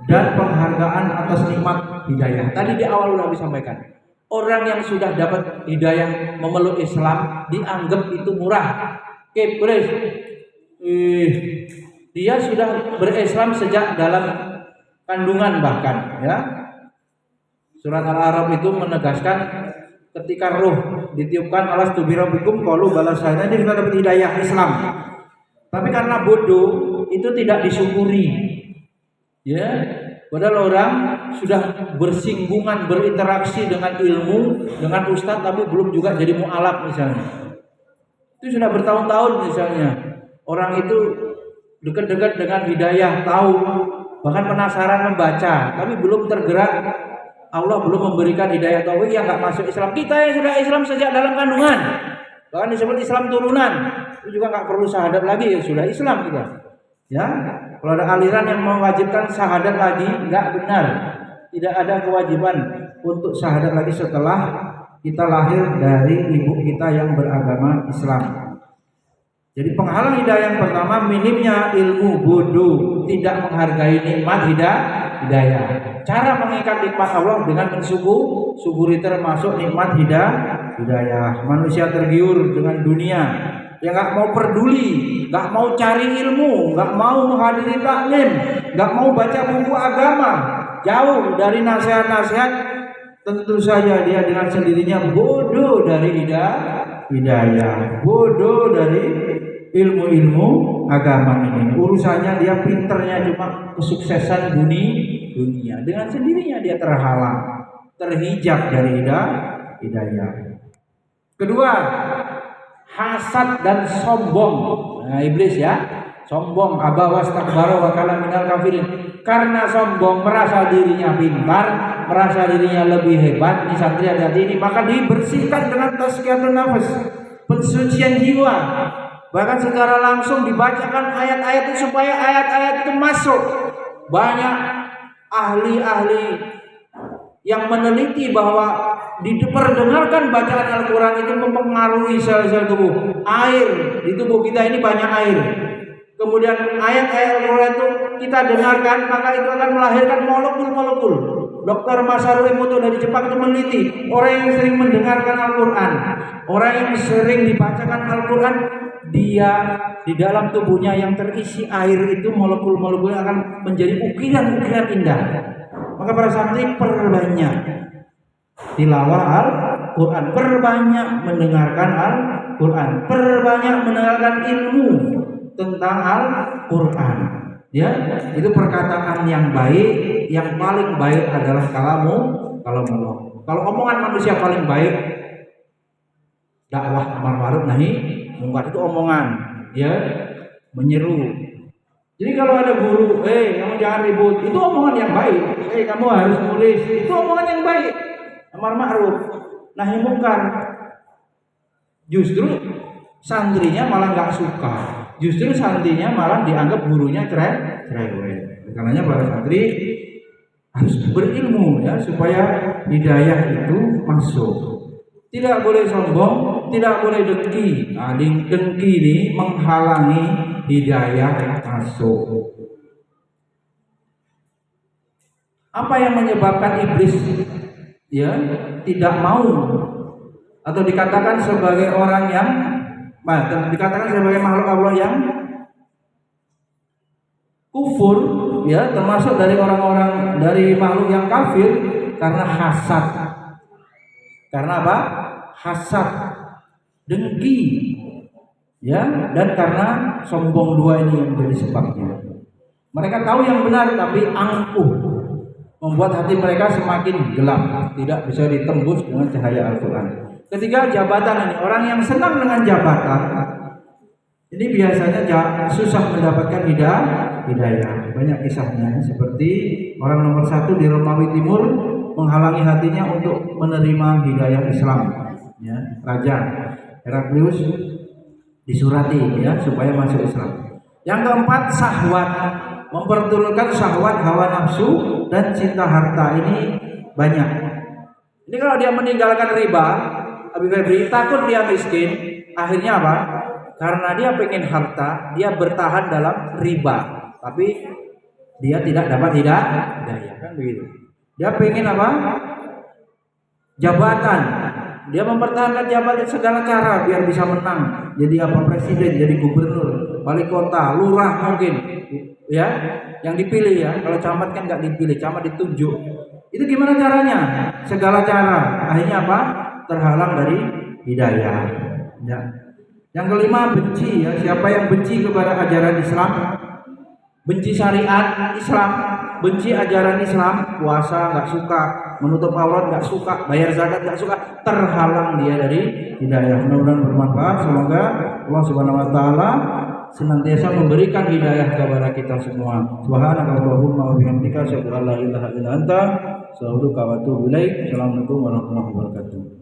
dan penghargaan atas nikmat hidayah. Tadi di awal sudah disampaikan. Orang yang sudah dapat hidayah memeluk Islam dianggap itu murah. Oke, boleh. Dia sudah berislam sejak dalam kandungan bahkan, ya. Surat Al-A'raf itu menegaskan ketika ruh ditiupkan alastu birabbikum qalu bala syahidna, dia sudah dapat hidayah Islam. Tapi karena bodoh itu tidak disyukuri. Ya, padahal orang sudah bersinggungan, berinteraksi dengan ilmu, dengan ustadz tapi belum juga jadi mu'alaf misalnya. Itu sudah bertahun-tahun misalnya. Orang itu dekat-dekat dengan hidayah, tahu, bahkan penasaran membaca, tapi belum tergerak. Allah belum memberikan hidayah taufik, yang nggak masuk Islam. Kita yang sudah Islam sejak dalam kandungan, bahkan disebut Islam turunan, itu juga nggak perlu syahadat lagi, ya sudah Islam kita. Ya, kalau ada aliran yang mewajibkan syahadat lagi, nggak benar. Tidak ada kewajiban untuk syahadat lagi setelah kita lahir dari ibu kita yang beragama Islam. Jadi penghalang hidayah yang pertama, minimnya ilmu, bodoh, tidak menghargai nikmat hidayah. Cara mengikat nikmat Allah dengan mensyukuri, termasuk nikmat hidayah. Manusia tergiur dengan dunia, yang nggak mau peduli, nggak mau cari ilmu, nggak mau menghadiri taklim, nggak mau baca buku agama, jauh dari nasihat-nasihat, tentu saja dia dengan sendirinya bodoh dari hidayah, bodoh dari ilmu-ilmu agama ini. Urusannya dia pinternya cuma kesuksesan dunia. Dengan sendirinya dia terhalang, terhijab dari hidayah. Kedua, hasad dan sombong. Nah, iblis ya, sombong, aba wastakbara wa kana minal kafirin. Karena sombong, merasa dirinya pintar, merasa dirinya lebih hebat. Ini santri hati ini, maka dibersihkan dengan tazkiyatun nafas, pensucian jiwa. Bahkan secara langsung dibacakan ayat-ayat itu supaya ayat-ayat itu masuk. Banyak ahli-ahli yang meneliti bahwa diperdengarkan bacaan Al-Quran itu mempengaruhi sel-sel tubuh. Air di tubuh kita ini banyak air. Kemudian ayat-ayat Al-Quran itu kita dengarkan, maka itu akan melahirkan molekul-molekul. Dr. Masaru Emoto dari Jepang itu meneliti, orang yang sering mendengarkan Al-Quran, orang yang sering dibacakan Al-Quran, dia di dalam tubuhnya yang terisi air itu molekul-molekul akan menjadi ukiran-ukiran indah. Maka para santri perbanyak tilawah Al-Quran, perbanyak mendengarkan Al-Quran, perbanyak mendengarkan ilmu tentang Al-Quran. Ya, itu perkataan yang baik, yang paling baik adalah kalamullah. Kalau omongan manusia paling baik, dakwah amar ma'ruf nahi munkar, itu omongan, ya, menyeru. Jadi kalau ada guru, kamu jangan ribut, itu omongan yang baik. Kamu harus nulis, itu omongan yang baik. Amar ma'ruf nahi munkar. Justru santrinya malah nggak suka. Justru santrinya malah dianggap gurunya cerewet. Karenanya para santri harus berilmu ya supaya hidayah itu masuk. Tidak boleh sombong, tidak boleh dengki. Nah, dengki ini menghalangi hidayah masuk. Apa yang menyebabkan iblis ya tidak mau atau dikatakan sebagai orang yang dikatakan sebagai makhluk Allah yang kufur, ya, termasuk dari orang-orang dari makhluk yang kafir karena hasad. Karena apa? Hasad, dengki, ya, dan karena sombong. Dua ini yang menjadi sebabnya. Mereka tahu yang benar tapi angkuh, membuat hati mereka semakin gelap, tidak bisa ditembus dengan cahaya Al-Quran. Ketiga, jabatan ini. Orang yang senang dengan jabatan ini biasanya susah mendapatkan hidayah. Banyak kisahnya, seperti orang nomor 1 di Romawi Timur menghalangi hatinya untuk menerima hidayah Islam, ya, Raja Heraklius disurati ya supaya masuk Islam. Yang keempat, syahwat, memperturutkan syahwat, hawa nafsu dan cinta harta ini banyak. Ini kalau dia meninggalkan riba, Abi Febri, takut dia miskin, akhirnya apa? Karena dia pengen harta, dia bertahan dalam riba, tapi dia tidak dapat hidayah, kan begitu. Dia pengen apa? Jabatan. Dia mempertahankan jabatan segala cara biar bisa menang. Jadi apa? Presiden, jadi gubernur, wali kota, lurah mungkin, ya, yang dipilih ya. Kalau camat kan nggak dipilih, camat ditunjuk. Itu gimana caranya? Segala cara. Akhirnya apa? Terhalang dari hidayah. Ya. Yang kelima, benci ya. Siapa yang benci kepada ajaran Islam, benci syariat Islam, benci ajaran Islam, puasa nggak suka, menutup aurat nggak suka, bayar zakat nggak suka, terhalang dia dari hidayah. Mudah-mudahan bermanfaat. Semoga Allah Subhanahu Wa Taala senantiasa memberikan hidayah kepada kita semua. Subhanakallahumma wa bihamdika asyhadu an la ilaha illa anta astaghfiruka wa atubu ilaik. Assalamualaikum warahmatullahi wabarakatuh.